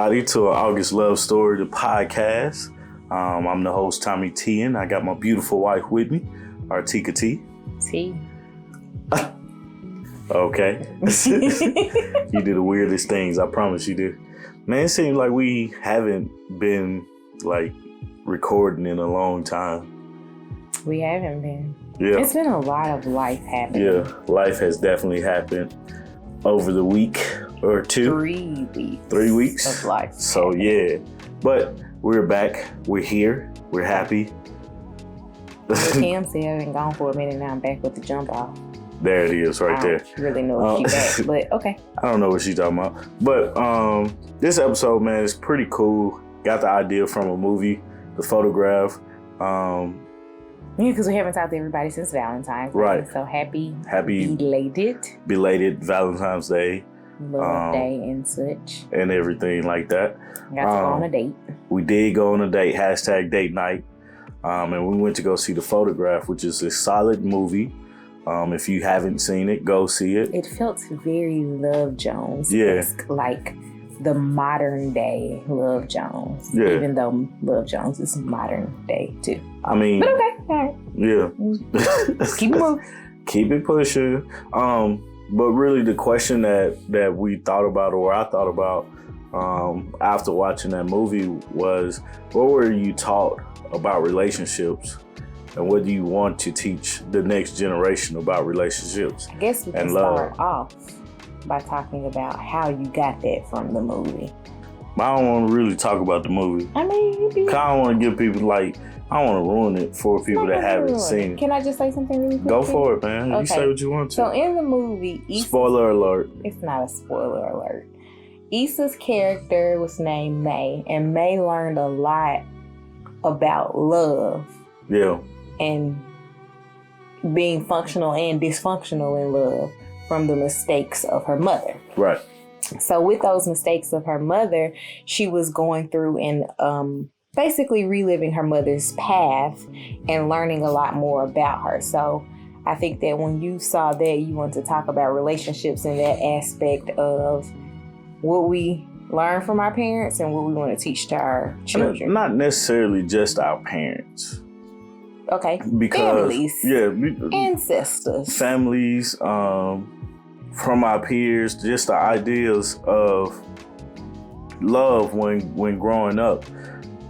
everybody to an August Love Story, the podcast. I'm the host, Tommy T, and I got my beautiful wife with me, Artieka T. T. Okay. You did the weirdest things, I promise you did. Man, it seems like we haven't been, recording in a long time. We haven't been. Yeah. It's been a lot of life happening. Yeah, life has definitely happened over the week or two. 3 weeks. 3 weeks of life. So yeah, but we're back. We're here. We're happy. Cam said I've been gone for a minute now. I'm back with the jump off. There it is, right there. I don't really know if she's back, but okay. I don't know what she's talking about. But this episode, man, is pretty cool. Got the idea from a movie, The Photograph. Yeah, because we haven't talked to everybody since Valentine's Day. Right. So happy belated Valentine's Day. Love Day and such. And everything like that. Got to go on a date. We did go on a date, #date night. And we went to go see The Photograph, which is a solid movie. If you haven't seen it, go see it. It felt very Love Jones. Yeah. Like the modern day Love Jones. Yeah. Even though Love Jones is modern day too. I mean. But okay. All right. Yeah. Keep it moving. Keep it pushing. But really the question that we thought about, or I thought about after watching that movie was, what were you taught about relationships? And what do you want to teach the next generation about relationships? I guess we can start off by talking about how you got that from the movie. I don't want to really talk about the movie. I mean, I don't want to give people I don't want to ruin it for people that haven't seen it. Can I just say something really quick? Go for it, man. Okay. You say what you want to. So in the movie, spoiler alert. It's not a spoiler alert. Issa's character was named May, and May learned a lot about love. Yeah. And being functional and dysfunctional in love from the mistakes of her mother. Right. So with those mistakes of her mother, she was going through and basically reliving her mother's path and learning a lot more about her. So I think that when you saw that, you want to talk about relationships in that aspect of what we learn from our parents and what we want to teach to our children. Not necessarily just our parents. Okay. Because families. Yeah. Ancestors. Families, from our peers, just the ideas of love when growing up.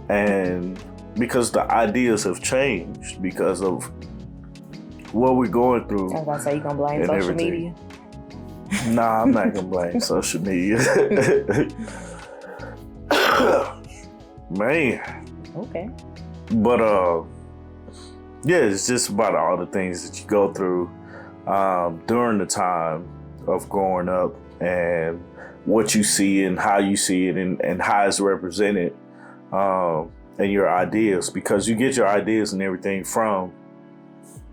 And because the ideas have changed because of what we're going through. I was about to say, you gonna blame social media? Nah, I'm not gonna blame social media. Man. Okay. But yeah, it's just about all the things that you go through during the time of growing up and what you see and how you see it and how it's represented and your ideas, because you get your ideas and everything from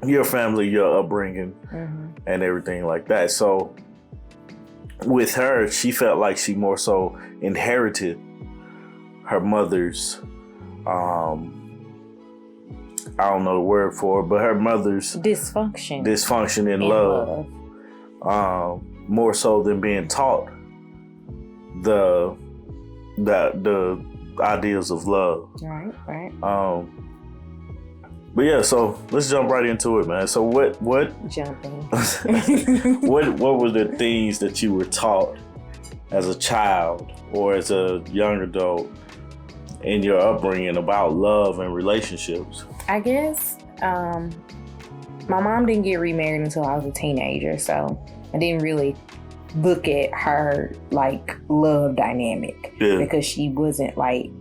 your family, your upbringing, and everything like that. So with her, she felt like she more so inherited her mother's I don't know the word for it, but her mother's dysfunction in love. More so than being taught the ideas of love. Right. But yeah, so let's jump right into it, man. So what jumping? what were the things that you were taught as a child or as a young adult in your upbringing about love and relationships? I guess my mom didn't get remarried until I was a teenager, so I didn't really look at her love dynamic because she wasn't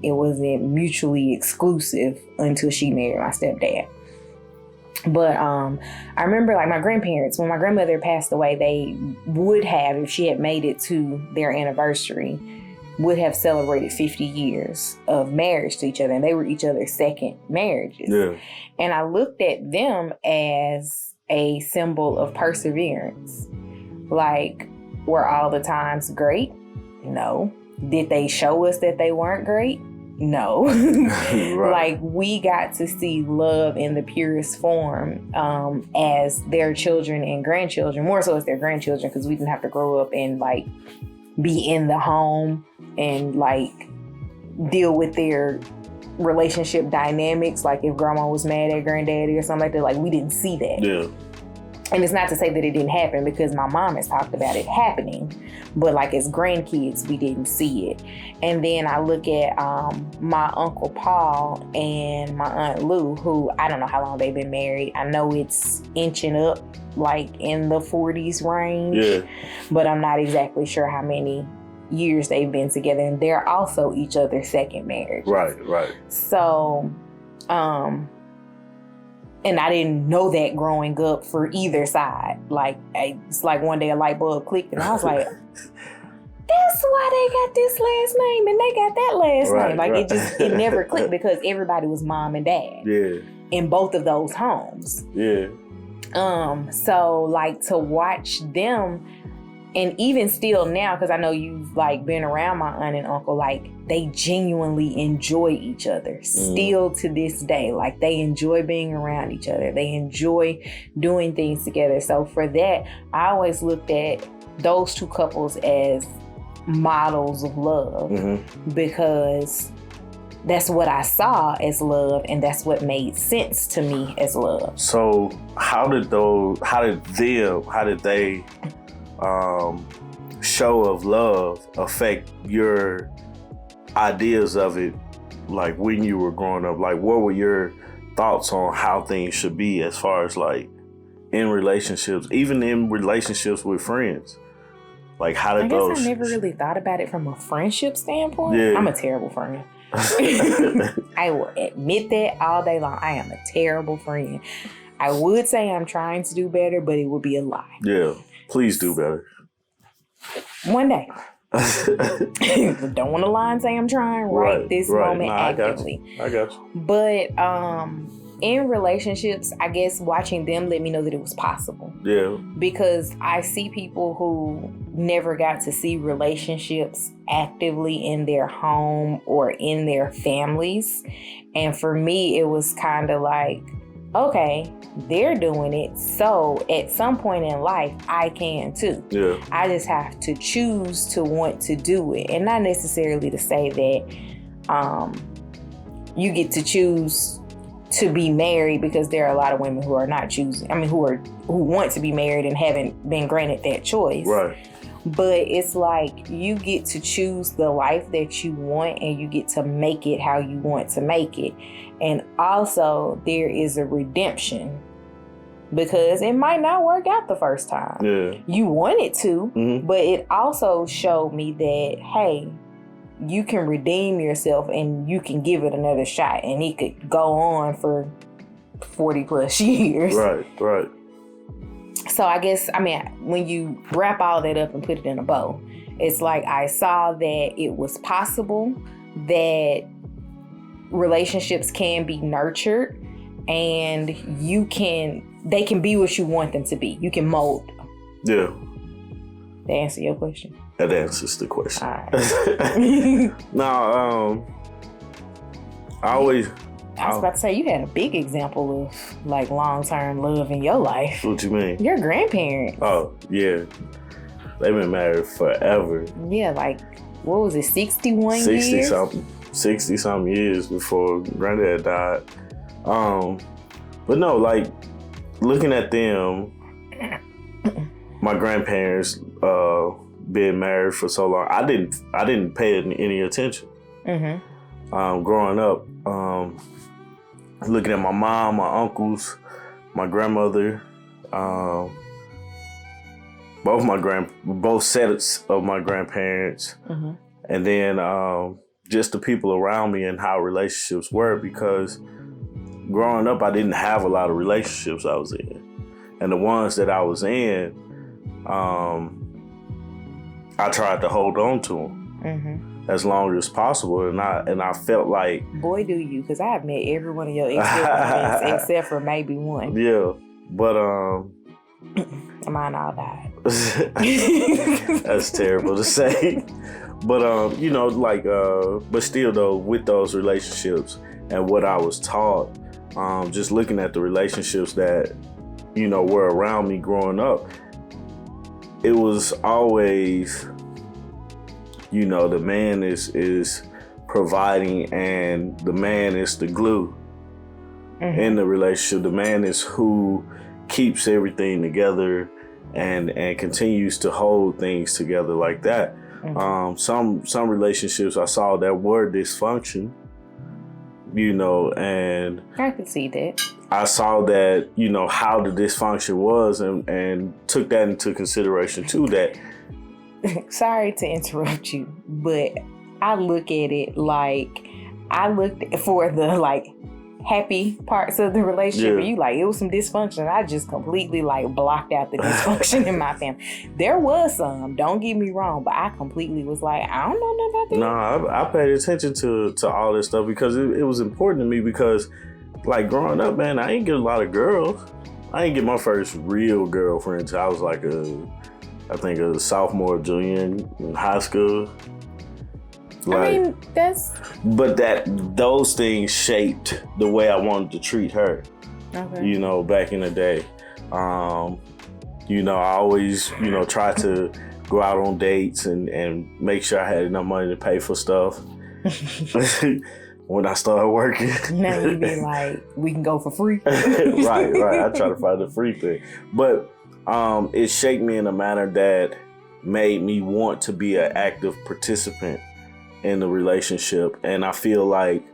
it wasn't mutually exclusive until she married my stepdad. But I remember my grandparents, when my grandmother passed away, they would have, if she had made it to their anniversary, would have celebrated 50 years of marriage to each other, and they were each other's second marriages. Yeah. And I looked at them as a symbol of perseverance. Were all the times great? No. Did they show us that they weren't great? No. Right. We got to see love in the purest form as their children and grandchildren, more so as their grandchildren, because we didn't have to grow up and be in the home and like deal with their relationship dynamics. Like if grandma was mad at granddaddy or something like that, like we didn't see that. Yeah. And it's not to say that it didn't happen, because my mom has talked about it happening, but like as grandkids, we didn't see it. And then I look at my Uncle Paul and my Aunt Lou, who I don't know how long they've been married. I know it's inching up like in the 40s range, but I'm not exactly sure how many years they've been together. And they're also each other's second marriage. Right. So, and I didn't know that growing up for either side. Like, it's like one day a light bulb clicked and I was like, that's why they got this last name and they got that last name. Like it never clicked, because everybody was mom and dad. Yeah. In both of those homes. Yeah. So like to watch them, and even still now, because I know you've like been around my aunt and uncle, like they genuinely enjoy each other still to this day. Like they enjoy being around each other. They enjoy doing things together. So for that, I always looked at those two couples as models of love, because that's what I saw as love, and that's what made sense to me as love. So how did they show of love affect your ideas of it, like when you were growing up? Like what were your thoughts on how things should be as far as like in relationships, even in relationships with friends? Like how did those... I never really thought about it from a friendship standpoint. Yeah. I'm a terrible friend. I will admit that all day long. I am a terrible friend. I would say I'm trying to do better, but it would be a lie. Yeah, please do better. One day. Don't want to lie and say I'm trying right this moment actively. I got you. But in relationships, I guess watching them let me know that it was possible. Yeah. Because I see people who never got to see relationships actively in their home or in their families. And for me, it was kind of like, okay, they're doing it, so at some point in life, I can too. Yeah. I just have to choose to want to do it. And not necessarily to say that you get to choose to be married, because there are a lot of women who are not choosing. I mean, who want to be married and haven't been granted that choice. Right. But it's like you get to choose the life that you want, and you get to make it how you want to make it. And also there is a redemption, because it might not work out the first time. Yeah. You want it to, but it also showed me that, hey, you can redeem yourself and you can give it another shot, and it could go on for 40 plus years. Right. So I guess, I mean, when you wrap all that up and put it in a bow, it's like I saw that it was possible, that relationships can be nurtured, and they can be what you want them to be. You can mold them. Yeah. To answer your question. That answers the question. All right. No, I was about to say, you had a big example of like long-term love in your life. What you mean? Your grandparents. Oh, yeah. They've been married forever. Yeah, like, what was it, 61 years? 60-something years before Granddad died. But no, like, looking at them, my grandparents being married for so long, I didn't pay any attention. Growing up, looking at my mom, my uncles, my grandmother, both sets of my grandparents, and then just the people around me and how relationships were, because growing up I didn't have a lot of relationships I was in, and the ones that I was in, I tried to hold on to them as long as possible, and I felt like, boy, do you, because I have met every one of your ex-girlfriends except for maybe one. Yeah, but mine all died. That's terrible to say, but but still though, with those relationships and what I was taught, just looking at the relationships that were around me growing up, it was always you know, the man is providing, and the man is the glue in the relationship. The man is who keeps everything together and continues to hold things together like that. Some relationships I saw that were dysfunction, you know, and I could see that. I saw that, you know, how the dysfunction was, and took that into consideration too. That sorry to interrupt you, but I look at it like I looked for the like happy parts of the relationship. And you like, it was some dysfunction. I just completely like blocked out the dysfunction in my family. There was some, don't get me wrong, but I completely was like, I don't know nothing about that. No, I paid attention to all this stuff because it was important to me, because like growing up, man, I ain't get a lot of girls. I ain't get my first real girlfriend until I was like I think a sophomore, junior in high school. Like, I mean, but those things shaped the way I wanted to treat her. Okay. You know, back in the day. You know, I always, you know, tried to go out on dates and make sure I had enough money to pay for stuff. When I started working. Now you be like, we can go for free. Right. I try to find the free thing. But it shaped me in a manner that made me want to be an active participant in the relationship. And I feel like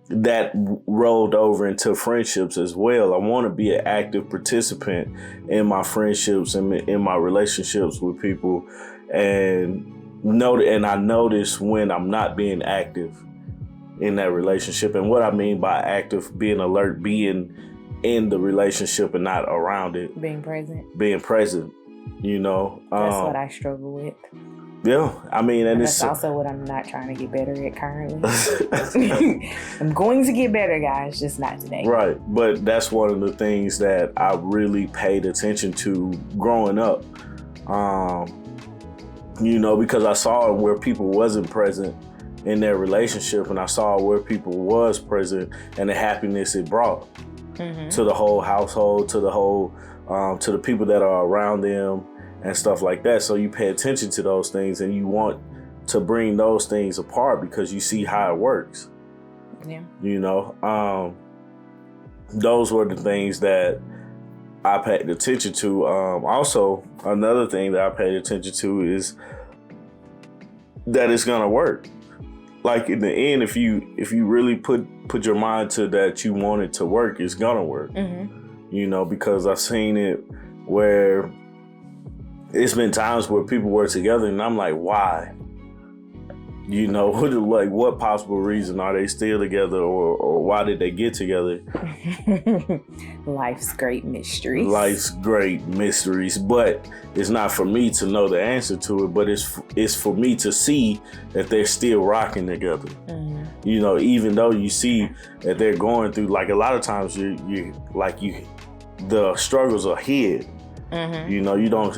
that rolled over into friendships as well. I want to be an active participant in my friendships and in my relationships with people, and I notice when I'm not being active in that relationship. And what I mean by active, being alert, being in the relationship and not around it. Being present, you know. That's what I struggle with. Yeah, I mean, and that's also what I'm not trying to get better at currently. I'm going to get better, guys, just not today. Right, but that's one of the things that I really paid attention to growing up. You know, because I saw where people wasn't present in their relationship, and I saw where people was present and the happiness it brought to the whole household, to the whole, to the people that are around them and stuff like that. So you pay attention to those things, and you want to bring those things apart because you see how it works. Yeah. You know, those were the things that I paid attention to. Also, another thing that I paid attention to is that it's gonna work. Like in the end, if you really put your mind to that, you want it to work, it's gonna work. You know, because I've seen it where it's been times where people were together and I'm like, why? You know, like what possible reason are they still together, or why did they get together? Life's great mysteries. But it's not for me to know the answer to it, but it's for me to see that they're still rocking together. You know, even though you see that they're going through, like a lot of times the struggles are hid. You know, you don't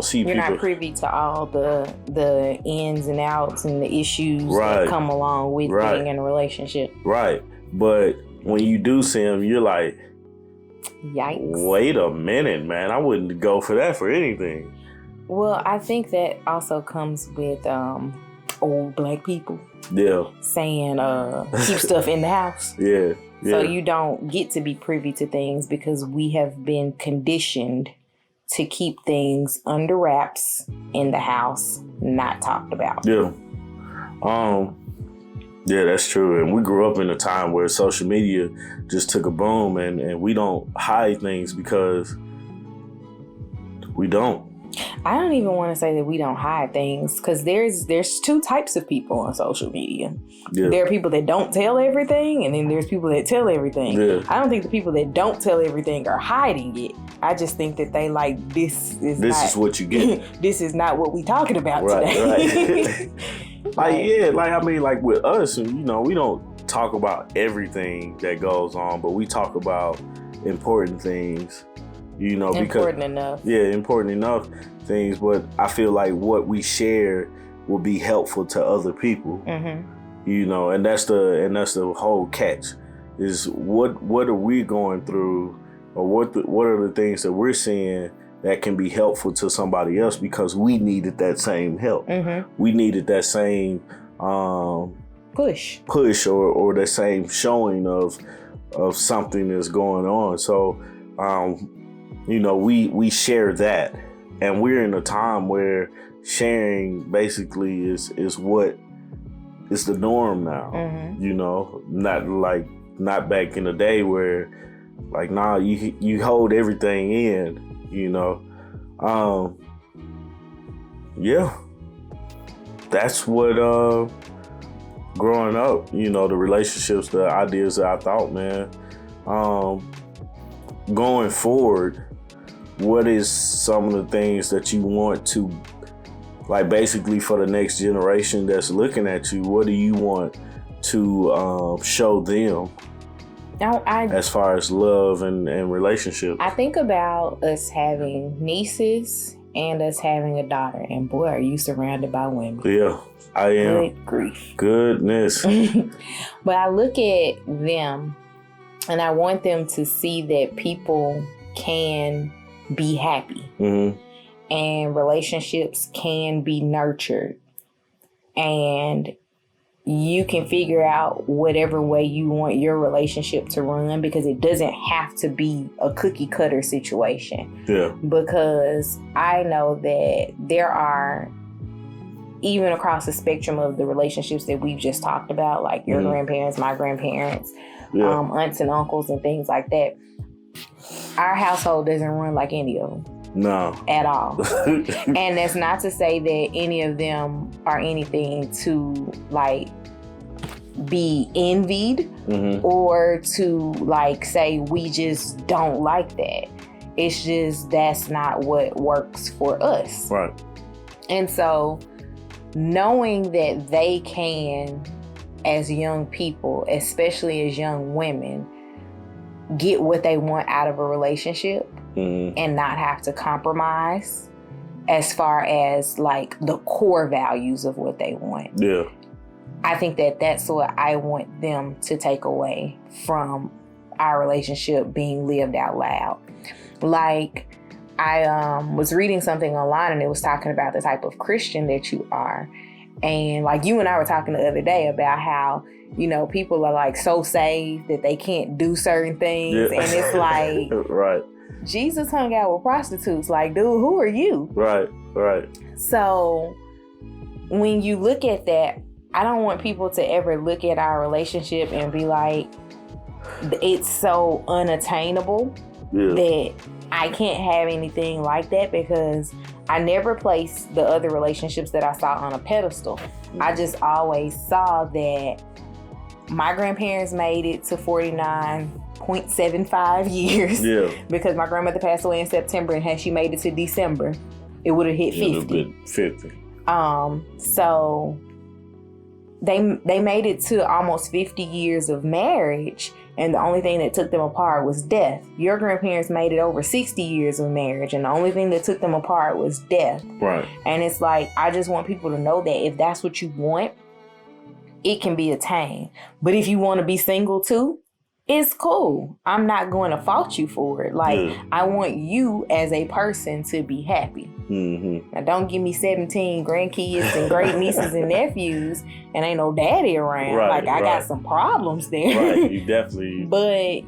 see You're people. Not privy to all the ins and outs and the issues that come along with being in a relationship. Right. But when you do see them, you're like, yikes. Wait a minute, man. I wouldn't go for that for anything. Well, I think that also comes with old black people. Yeah. Saying keep stuff in the house. Yeah. So you don't get to be privy to things because we have been conditioned to keep things under wraps in the house, not talked about. Yeah. Yeah, that's true. And we grew up in a time where social media just took a boom, and we don't hide things because we don't. I don't even want to say that we don't hide things, because there's two types of people on social media. Yeah. There are people that don't tell everything, and then there's people that tell everything. Yeah. I don't think the people that don't tell everything are hiding it. I just think that they like, this is what you get. This is not what we talking about Right. today. Like with us, you know, we don't talk about everything that goes on, but we talk about important things. You know, important enough things, but I feel like what we share will be helpful to other people. You know, and that's the whole catch, is what are we going through, or what are the things that we're seeing that can be helpful to somebody else because we needed that same help. We needed that same push or the same showing of something that's going on. So, we share that, and we're in a time where sharing basically is what is the norm now. Not back in the day where like, nah, you hold everything in. That's what growing up, the relationships, the ideas that I thought, man. Going forward, what is some of the things that you want to, like, basically for the next generation that's looking at you, what do you want to show them as far as love and relationships? I think about us having nieces and us having a daughter, and boy, are you surrounded by women. Yeah, I am. Good grief. Goodness. But I look at them and I want them to see that people can be happy and relationships can be nurtured, and you can figure out whatever way you want your relationship to run, because it doesn't have to be a cookie cutter situation. Yeah. Because I know that there are, even across the spectrum of the relationships that we've just talked about, like your grandparents, my grandparents, aunts and uncles and things like that, our household doesn't run like any of them. No. At all. And that's not to say that any of them are anything to like be envied or to like say we just don't like that. It's just that's not what works for us. Right. And so knowing that they can, as young people, especially as young women, get what they want out of a relationship and not have to compromise as far as like the core values of what they want. Yeah. I think that that's what I want them to take away from our relationship being lived out loud. Like, I was reading something online and it was talking about the type of Christian that you are. And like you and I were talking the other day about how, people are like so saved that they can't do certain things. Yeah. And it's like, right. Jesus hung out with prostitutes. Like, dude, who are you? Right. So when you look at that, I don't want people to ever look at our relationship and be like, it's so unattainable that I can't have anything like that, because I never placed the other relationships that I saw on a pedestal. I just always saw that my grandparents made it to 49.75 years because my grandmother passed away in September, and had she made it to December, it would have hit 50. 50. So they made it to almost 50 years of marriage, and the only thing that took them apart was death. Your grandparents made it over 60 years of marriage, and the only thing that took them apart was death. Right. And it's like, I just want people to know that if that's what you want, it can be attained. But if you want to be single too, it's cool. I'm not going to fault you for it. Like, I want you as a person to be happy. Now, don't give me 17 grandkids and great nieces and nephews and ain't no daddy around. Right, I got some problems there. Right, you definitely. But,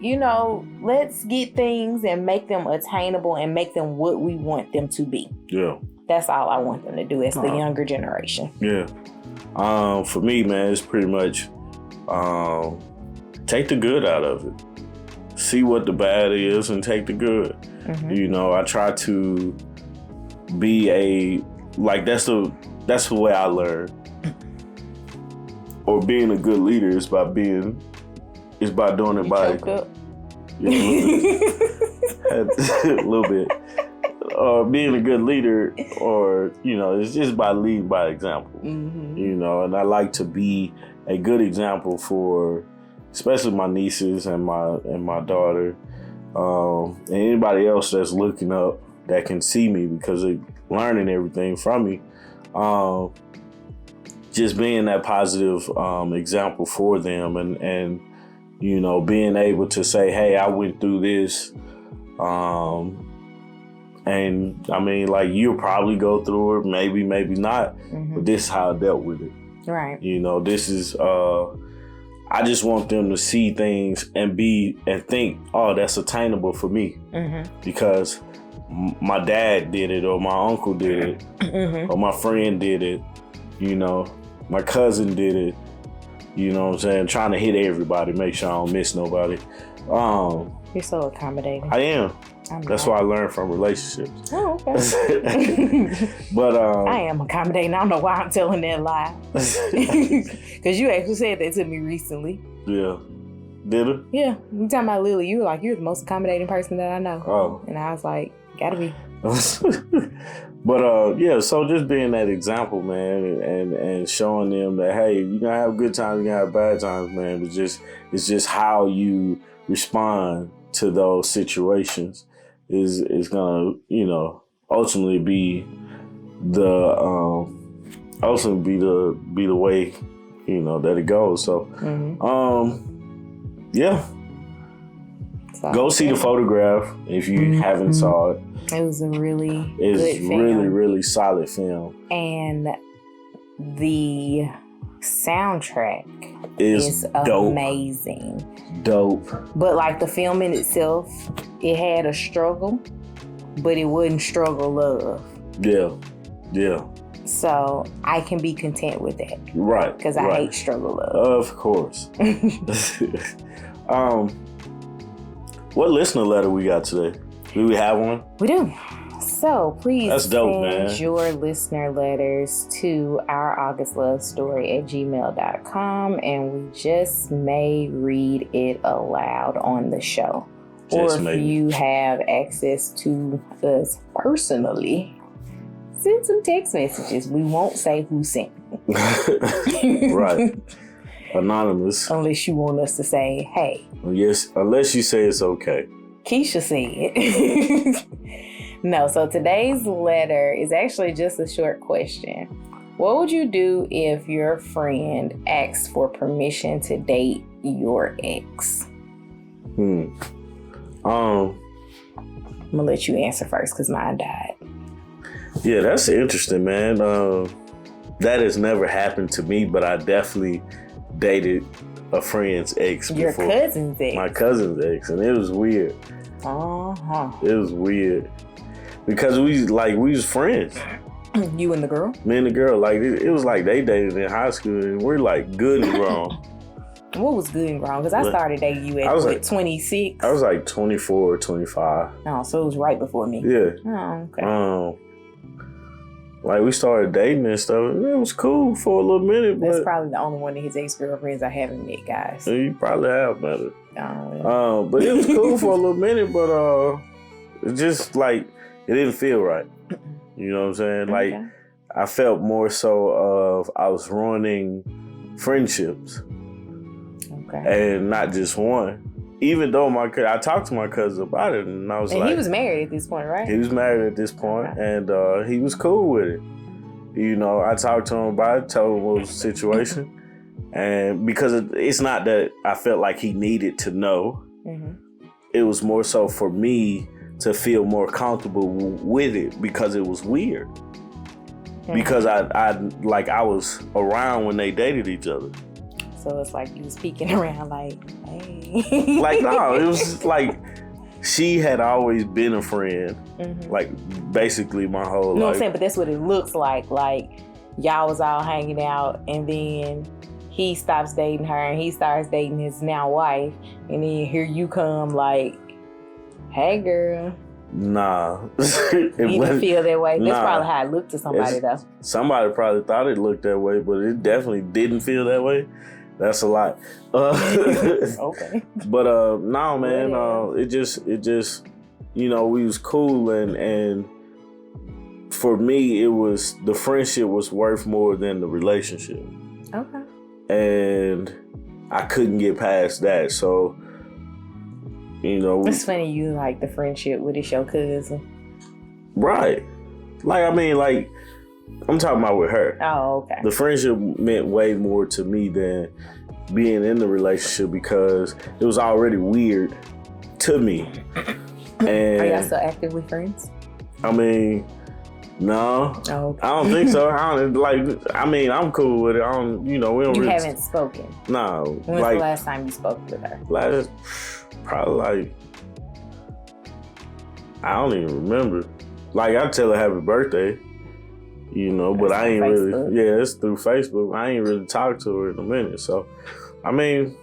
let's get things and make them attainable and make them what we want them to be. Yeah. That's all I want them to do as the younger generation. Yeah. For me, man, it's pretty much take the good out of it. See what the bad is and take the good. I try to be that's the way I learn. Or being a good leader is by doing it by up? A little bit. Or being a good leader, or it's just by leading by example. And I like to be a good example for especially my nieces and my daughter, and anybody else that's looking up that can see me, because they're learning everything from me. Just being that positive example for them, and being able to say, hey, I went through this, And I mean, like, you'll probably go through it, maybe not, but this is how I dealt with it. Right. You know, this is, I just want them to see things and think, oh, that's attainable for me. Because my dad did it, or my uncle did it, or my friend did it, you know, my cousin did it, you know what I'm saying? Trying to hit everybody, make sure I don't miss nobody. You're so accommodating. I am. That's what I learned from relationships. Oh, okay. But I am accommodating. I don't know why I'm telling that lie. Because you actually said that to me recently. Yeah. Did it? Yeah. You talking about Lily, you were like, you're the most accommodating person that I know. Oh. And I was like, gotta be. But yeah, so just being that example, man, and showing them that, hey, you're gonna have good times, you're gonna have bad times, man. It's just how you respond to those situations is gonna, you know, ultimately be the way, you know, that it goes. So yeah. So, go see the photograph if you haven't saw it. It was a really really solid film. And the soundtrack is dope. Amazing. Dope. But like the film in itself, it had a struggle, but it wouldn't struggle love. Yeah. So I can be content with that. Right. Because I hate struggle love. Of course. What listener letter we got today? Do we have one? We do. So please send your listener letters to ouraugustlovestory@gmail.com, and we just may read it aloud on the show. Or if you have access to us personally, send some text messages. We won't say who sent. Right. Anonymous. Unless you want us to say, hey. Yes, unless you say it's okay. Keisha said. No, so today's letter is actually just a short question. What would you do if your friend asked for permission to date your ex? I'm gonna let you answer first because mine died. Yeah, that's interesting, man. That has never happened to me, but I definitely dated a friend's ex before. Your cousin's ex? My cousin's ex, and it was weird. It was weird. Because we was friends. You and the girl? Me and the girl, like it was like they dated in high school, and we're like good and grown. What was good and grown? Because I started dating you at 26. I was like 24 or 25. Oh, so it was right before me. Yeah. Oh, okay. Like we started dating and stuff. And it was cool for a little minute. That's probably the only one of his ex-girlfriends I haven't met, guys. You probably have better. Oh, but it was cool for a little minute, but it just like it didn't feel right. You know what I'm saying? Like I felt more so of I was ruining friendships. Okay. And not just one. Even though I talked to my cousin about it, and I was like, he was married at this point, right? He was married at this point, and he was cool with it. You know, I talked to him about it, told him what was the situation, and because it's not that I felt like he needed to know, it was more so for me to feel more comfortable with it because it was weird. Because I was around when they dated each other. So it's like you was peeking around like, hey. Like, no, it was like she had always been a friend. Like, basically my whole life. You know what I'm saying? But that's what it looks like. Like, y'all was all hanging out, and then he stops dating her, and he starts dating his now wife. And then here you come like, hey, girl. Nah. You didn't feel that way? That's probably how it looked to somebody, though. Somebody probably thought it looked that way, but it definitely didn't feel that way. That's a lot. Okay. But no, man. It just, you know, we was cool, and for me, it was the friendship was worth more than the relationship. Okay. And I couldn't get past that, so you know. It's funny you like the friendship with your cousin. Right. Like I mean, like. I'm talking about with her. Oh, okay. The friendship meant way more to me than being in the relationship because it was already weird to me. And are y'all still actively friends? I mean, no, Oh. I don't think so. I'm cool with it. I don't, we don't. You really haven't spoken. No. When's the last time you spoke with her? Probably I don't even remember. I tell her happy birthday, but I ain't Facebook. really. Yeah, it's through Facebook. I ain't really talked to her in a minute. So, I mean,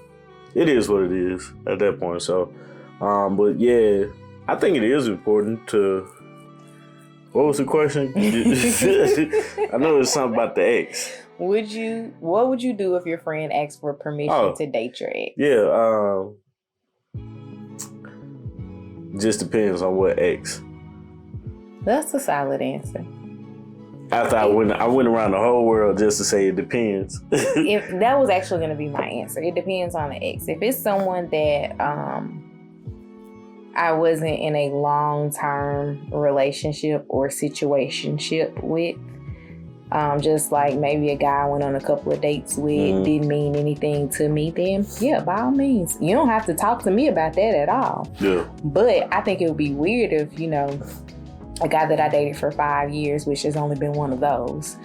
it is what it is at that point. So, but yeah, I think it is important to. What was the question? I know it's something about the ex. What would you do if your friend asked for permission to date your ex? Yeah, just depends on what ex. That's a solid answer. After I went around the whole world just to say it depends. If that was actually going to be my answer, it depends on the ex. If it's someone that I wasn't in a long-term relationship or situationship with, just like maybe a guy I went on a couple of dates with, didn't mean anything to me, then yeah, by all means, you don't have to talk to me about that at all. Yeah. But I think it would be weird if, a guy that I dated for 5 years, which has only been one of those,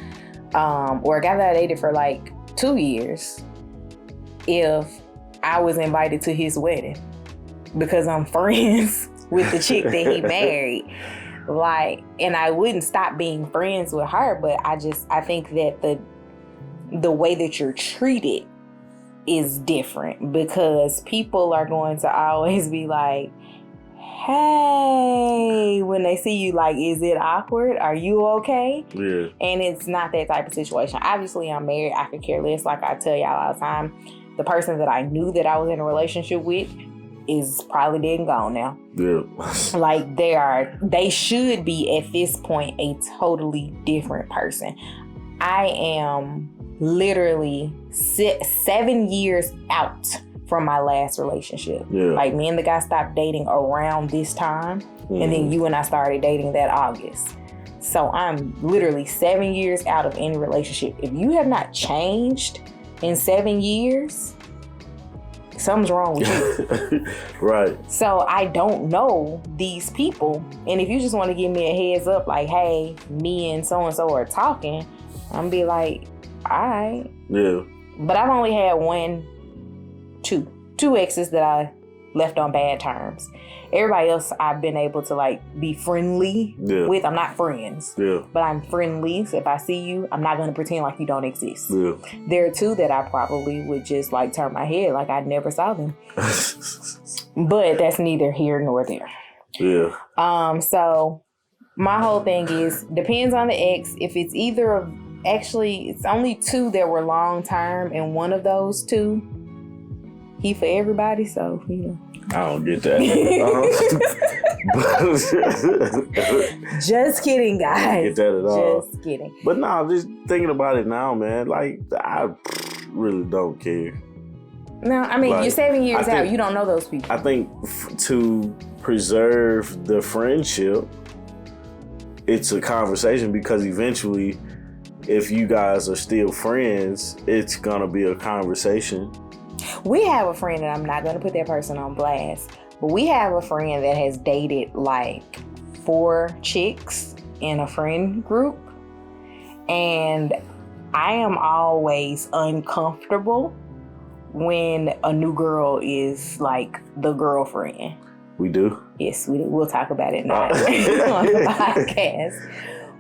or a guy that I dated for 2 years, if I was invited to his wedding because I'm friends with the chick that he married. And I wouldn't stop being friends with her, but I think that the way that you're treated is different, because people are going to always be like, hey, when they see you, is it awkward? Are you okay? Yeah. And it's not that type of situation. Obviously, I'm married. I could care less. Like I tell y'all all the time, the person that I knew that I was in a relationship with is probably dead and gone now. Yeah. They should be at this point a totally different person. I am literally 7 years out from my last relationship. Yeah. Me and the guy stopped dating around this time, and then you and I started dating that August. So I'm literally 7 years out of any relationship. If you have not changed in 7 years, something's wrong with you. Right. So I don't know these people. And if you just want to give me a heads up, hey, me and so-and-so are talking, I'm be like, all right. Yeah. But I've only had two exes that I left on bad terms. Everybody else I've been able to be friendly with. I'm not friends, but I'm friendly. So if I see you, I'm not going to pretend like you don't exist. Yeah. There are two that I probably would just turn my head like I never saw them. But that's neither here nor there. Yeah. So my whole thing is, depends on the ex. If it's it's only two that were long term, and one of those two, he for everybody, so I don't get that. Just kidding, guys. I don't get that at all. Just kidding. But no, just thinking about it now, man. I really don't care. No, I mean, you're 7 years out. You don't know those people. I think to preserve the friendship, it's a conversation, because eventually, if you guys are still friends, it's gonna be a conversation. We have a friend, and I'm not going to put that person on blast, but we have a friend that has dated 4 chicks in a friend group. And I am always uncomfortable when a new girl is the girlfriend. We do? Yes, we do. We'll talk about it now on the podcast.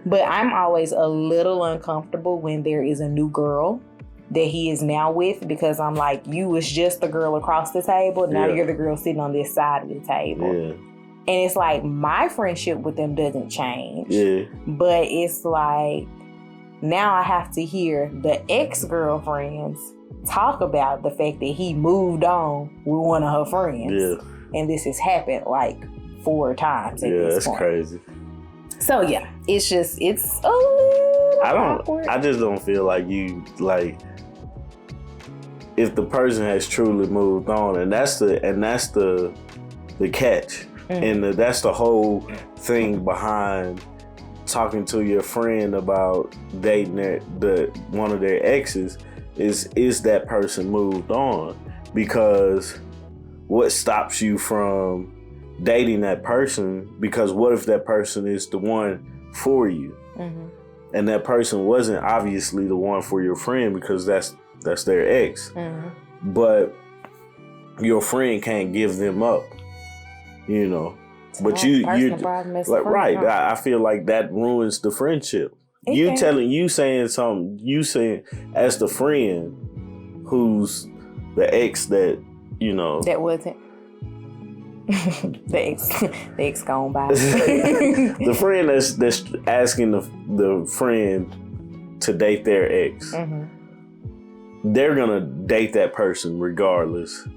But I'm always a little uncomfortable when there is a new girl that he is now with, because I'm you was just the girl across the table. Now you're the girl sitting on this side of the table. Yeah. And it's my friendship with them doesn't change. Yeah. But it's now I have to hear the ex-girlfriends talk about the fact that he moved on with one of her friends. Yeah. And this has happened 4 times at this point. Yeah, that's crazy. So yeah, it's a little awkward. I just don't feel you if the person has truly moved on, and that's the catch, and that's the whole thing behind talking to your friend about dating one of their exes is that person moved on? Because what stops you from dating that person, because what if that person is the one for you? Mm-hmm. And that person wasn't obviously the one for your friend because that's their ex. Mm-hmm. But your friend can't give them up, you know. But you like right. I feel like that ruins the friendship. Okay. You saying as the friend who's the ex that, you know. That wasn't. the ex gone by. The friend that's asking the friend to date their ex. Mm-hmm. They're gonna date that person regardless.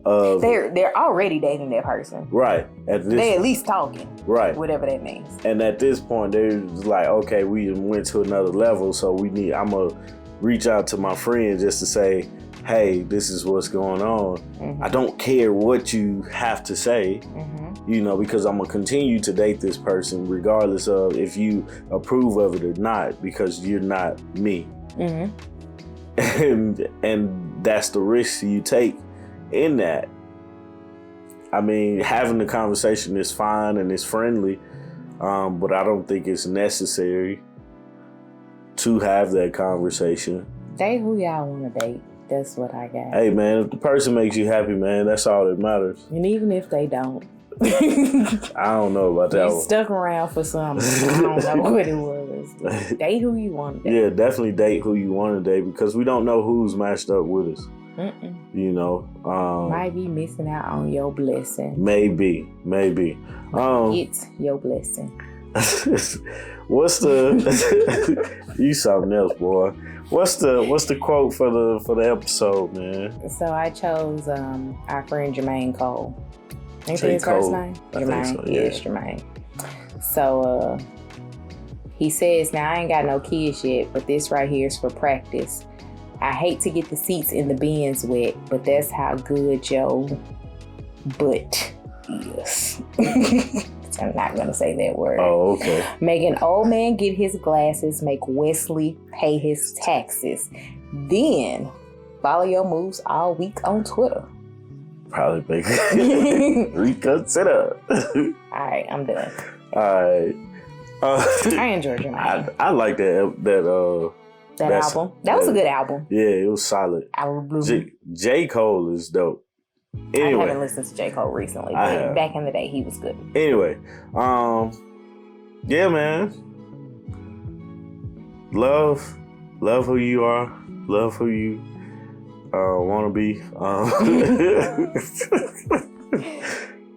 They're already dating that person. Right. They at least talking. Right. Whatever that means. And at this point, they're like, okay, we went to another level, so I'm going to reach out to my friend just to say, hey, this is what's going on. Mm-hmm. I don't care what you have to say, mm-hmm. you know, because I'm going to continue to date this person regardless of if you approve of it or not, because you're not me. Mm-hmm. And that's the risk you take in that. I mean, having the conversation is fine and it's friendly, but I don't think it's necessary to have that conversation. Date who y'all want to date. That's what I got. Hey, man, if the person makes you happy, man, that's all that matters. And even if they don't. I don't know about that one. Stuck around for something. I don't know what it was. Date who you want to date. Yeah, definitely date who you want to date, because we don't know who's matched up with us. Mm-mm. You know, might be missing out on your blessing. Maybe. It's your blessing. What's the you something else, boy? What's the quote for the episode, man? So I chose our friend Jermaine Cole. Ain't that his first name? Jermaine. So, yeah. Yes, Jermaine. So he says, "Now I ain't got no kids yet, but this right here is for practice. I hate to get the seats in the Benz wet, but that's how good your butt is." I'm not going to say that word. Oh, okay. Make an old man get his glasses, make Wesley pay his taxes. Then follow your moves all week on Twitter. Probably make it reconsider. All right, I'm done. All right. I enjoyed your name. I like that album. That was a good album. Yeah, it was solid. J. Cole is dope. Anyway, I haven't listened to J. Cole recently, but back in the day, he was good. Anyway, yeah, man. Love who you are. Love who you want to be.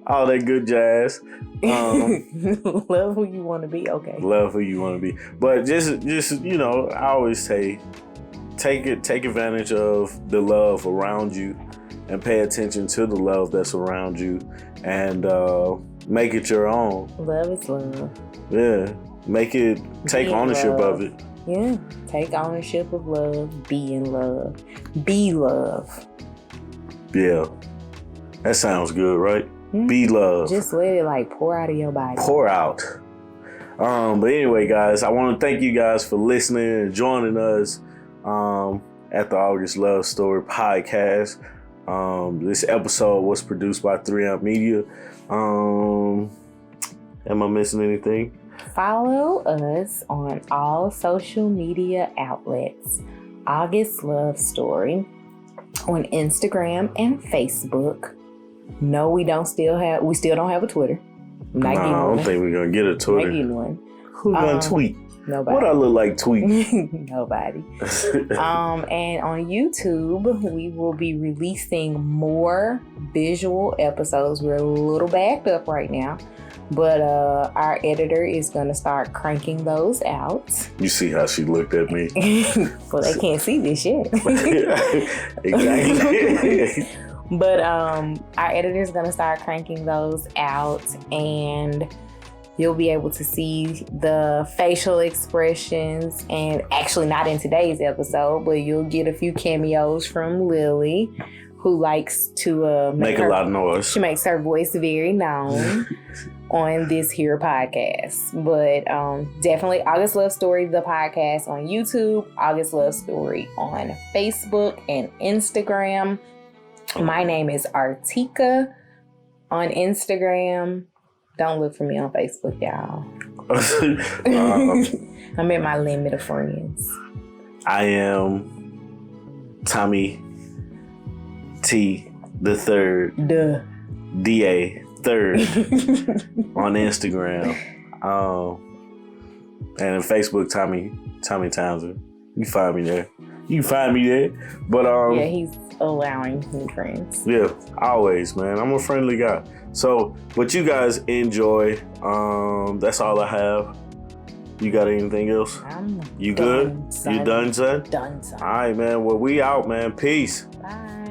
All that good jazz. Love who you want to be. Okay. Love who you want to be. But just you know, I always say, take advantage of the love around you. And pay attention to the love that's around you, and make it your own. Love is love. Yeah, take ownership of it. Yeah, take ownership of love. Be in love. Be love. Yeah, that sounds good, right? Mm-hmm. Be love. Just let it pour out of your body. Pour out. But anyway, guys, I want to thank you guys for listening and joining us at the August Love Story podcast. This episode was produced by 3M Media. Am I missing anything? Follow us on all social media outlets. August Love Story on Instagram and Facebook. No, we still don't have a Twitter. I don't think we're gonna get a Twitter. I'm not getting one. Who's gonna tweet? Nobody. What I look like tweeting? Nobody. And on YouTube, we will be releasing more visual episodes. We're a little backed up right now, but our editor is going to start cranking those out. You see how she looked at me? Well, they can't see this yet. Exactly. But our editor is going to start cranking those out, and you'll be able to see the facial expressions, and actually not in today's episode, but you'll get a few cameos from Lily, who likes to make a lot of noise. She makes her voice very known on this here podcast. But definitely August Love Story, the podcast on YouTube, August Love Story on Facebook and Instagram. My name is Artieka. On Instagram. Don't look for me on Facebook, y'all. I'm at my limit of friends. I am Tommy T the third. DA third on Instagram. And in Facebook, Tommy Townsend. You find me there. But yeah, he's allowing new friends. Yeah, always, man. I'm a friendly guy. So, but you guys enjoy. That's all I have. You got anything else? I'm you done, good? Son. You done, son? Done, son. All right, man. Well, we out, man. Peace. Bye.